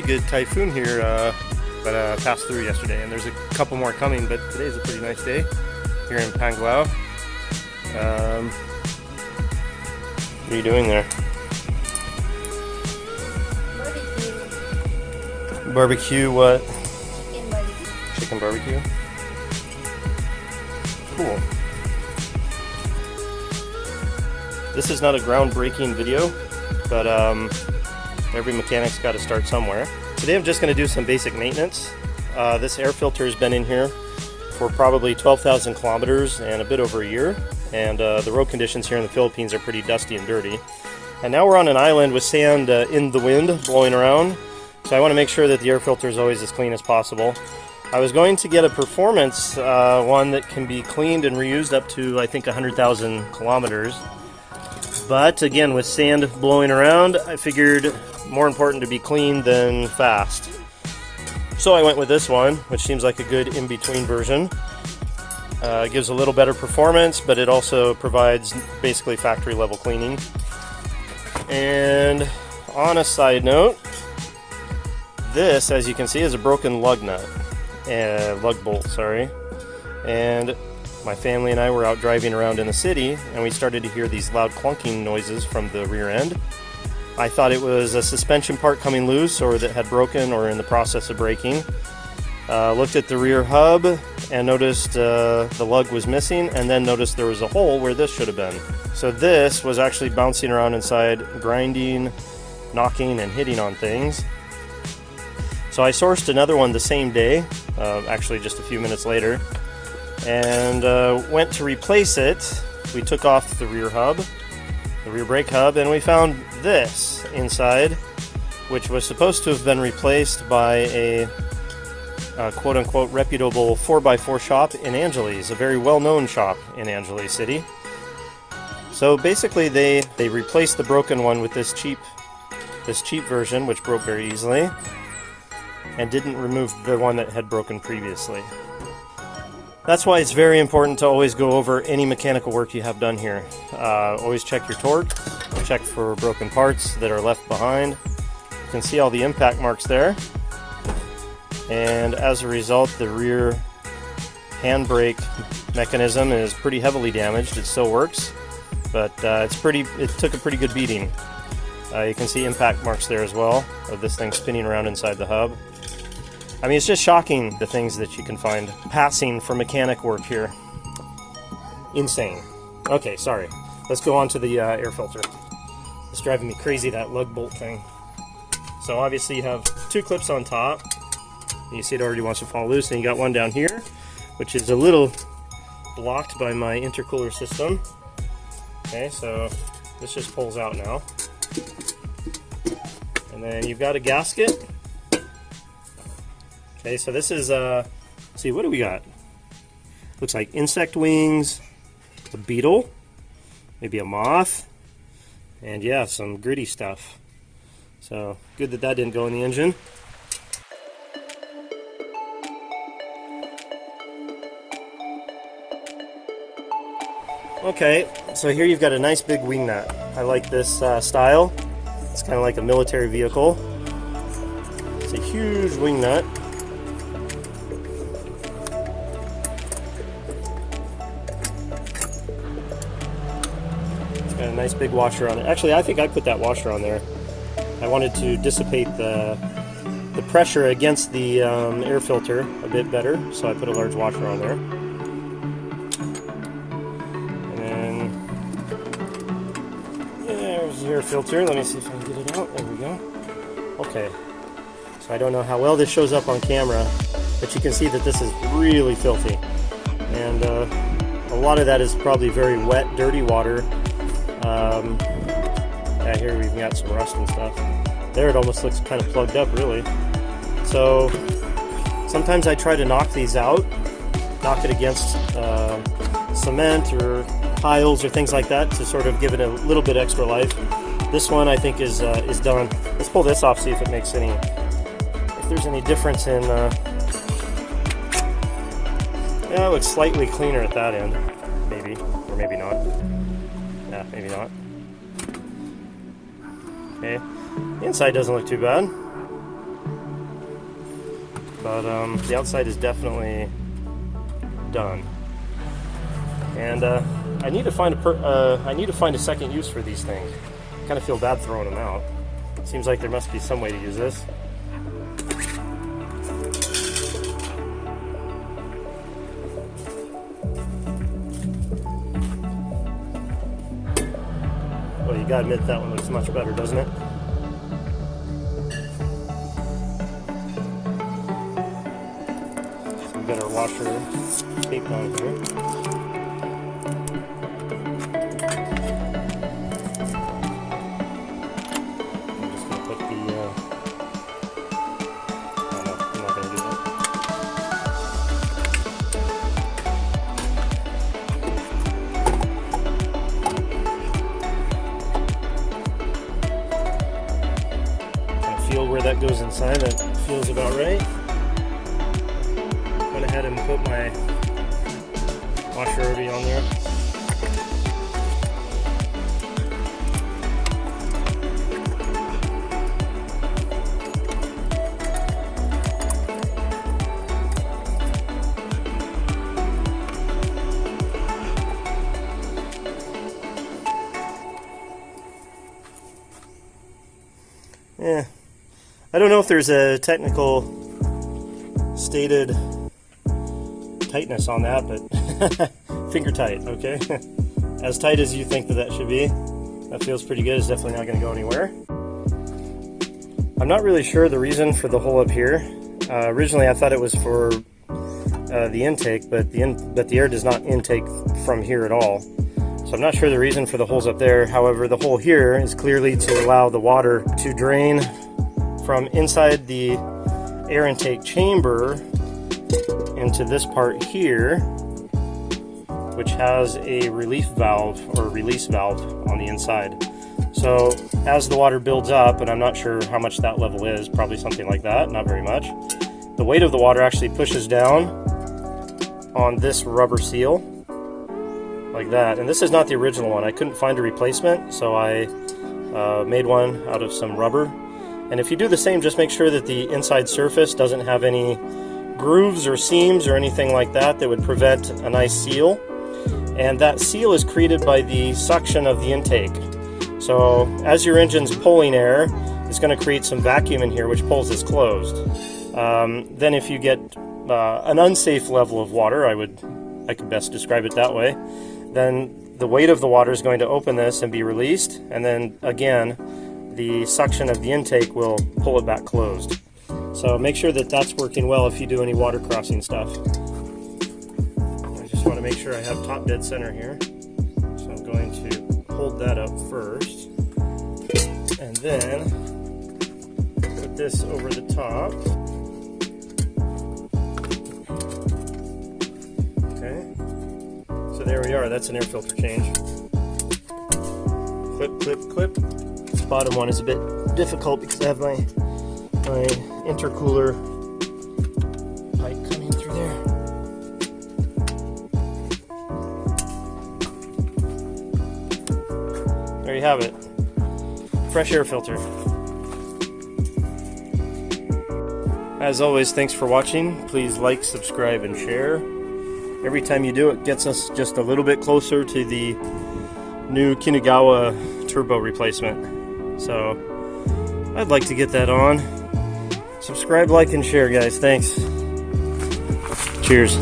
good typhoon here that passed through yesterday, and there's a couple more coming, but today's a pretty nice day here in Panguao. What are you doing there? Barbecue. Barbecue what? Chicken barbecue. Chicken barbecue? Cool. This is not a groundbreaking video, but every mechanic's got to start somewhere. Today I'm just going to do some basic maintenance. This air filter has been in here for probably 12,000 kilometers and a bit over a year, and the road conditions here in the Philippines are pretty dusty and dirty. And now we're on an island with sand in the wind blowing around, so I want to make sure that the air filter is always as clean as possible. I was going to get a performance one that can be cleaned and reused up to, I think, 100,000 kilometers. But again, with sand blowing around, I figured more important to be clean than fast. So I went with this one, which seems like a good in-between version. It gives a little better performance, but it also provides basically factory level cleaning. And on a side note, this, as you can see, is a broken lug nut. Lug bolt, sorry. And my family and I were out driving around in the city, and we started to hear these loud clunking noises from the rear end. I thought it was a suspension part coming loose, or that had broken or in the process of breaking. Looked at the rear hub and noticed the lug was missing, and then noticed there was a hole where this should have been. So this was actually bouncing around inside, grinding, knocking, and hitting on things. So I sourced another one the same day, actually just a few minutes later, and went to replace it. We took off the rear hub, the rear brake hub, and we found this inside, which was supposed to have been replaced by a quote-unquote reputable 4x4 shop in Angeles, a very well-known shop in Angeles City. So basically they replaced the broken one with this cheap version, which broke very easily, and didn't remove the one that had broken previously. That's why it's very important to always go over any mechanical work you have done here. Always check your torque, check for broken parts that are left behind. You can see all the impact marks there. And as a result, the rear handbrake mechanism is pretty heavily damaged. It still works, but it took a pretty good beating. You can see impact marks there as well of this thing spinning around inside the hub. I mean, it's just shocking the things that you can find passing for mechanic work here. Insane. Okay, sorry. Let's go on to the air filter. It's driving me crazy, that lug bolt thing. So obviously you have two clips on top. You see it already wants to fall loose, and you got one down here, which is a little blocked by my intercooler system. Okay, so this just pulls out now. And then you've got a gasket. Okay, so this is, let's see, what do we got? Looks like insect wings, a beetle, maybe a moth, and yeah, some gritty stuff. So, good that didn't go in the engine. Okay, so here you've got a nice big wing nut. I like this style. It's kind of like a military vehicle. It's a huge wing nut. Got a nice big washer on it. Actually, I think I put that washer on there. I wanted to dissipate the pressure against the air filter a bit better, so I put a large washer on there. And then there's the air filter. Let me see if I can get it out. There we go. Okay. So I don't know how well this shows up on camera, but you can see that this is really filthy. And a lot of that is probably very wet, dirty water. Yeah, here we've got some rust and stuff. There it almost looks kind of plugged up, really. So sometimes I try to knock these out, knock it against cement or tiles or things like that to sort of give it a little bit extra life. This one I think is done. Let's pull this off, see if it makes any, if there's any difference in. Yeah, it looks slightly cleaner at that end, maybe, or maybe not. Yeah, maybe not. Okay, the inside doesn't look too bad. but the outside is definitely done. And I need to find a second use for these things. I kind of feel bad throwing them out. Seems like there must be some way to use this. Well, you gotta admit that one looks much better, doesn't it? So we've got our washer taped on here. Where that goes inside, that feels about right. Went ahead and put my washer already on there. Yeah. I don't know if there's a technical stated tightness on that, but finger tight, okay? As tight as you think that should be. That feels pretty good. It's definitely not going to go anywhere. I'm not really sure the reason for the hole up here. Originally I thought it was for the intake, but the air does not intake from here at all. So I'm not sure the reason for the holes up there. However, the hole here is clearly to allow the water to drain from inside the air intake chamber into this part here, which has a relief valve or release valve on the inside. So as the water builds up, and I'm not sure how much that level is, probably something like that, not very much, the weight of the water actually pushes down on this rubber seal like that. And this is not the original one. I couldn't find a replacement, so I made one out of some rubber. And if you do the same, just make sure that the inside surface doesn't have any grooves or seams or anything like that that would prevent a nice seal. And that seal is created by the suction of the intake. So as your engine's pulling air, it's going to create some vacuum in here which pulls this closed. Then if you get an unsafe level of water, I could best describe it that way, then the weight of the water is going to open this and be released, and then again the suction of the intake will pull it back closed. So make sure that that's working well if you do any water crossing stuff. I just want to make sure I have top dead center here. So I'm going to hold that up first and then put this over the top. Okay. So there we are, that's an air filter change. Clip, clip, clip. This bottom one is a bit difficult because I have my intercooler pipe coming through there. There you have it. Fresh air filter. As always, thanks for watching. Please like, subscribe, and share. Every time you do, it gets us just a little bit closer to the new Kinugawa turbo replacement. So I'd like to get that on. Subscribe, like, and share, guys. Thanks. Cheers.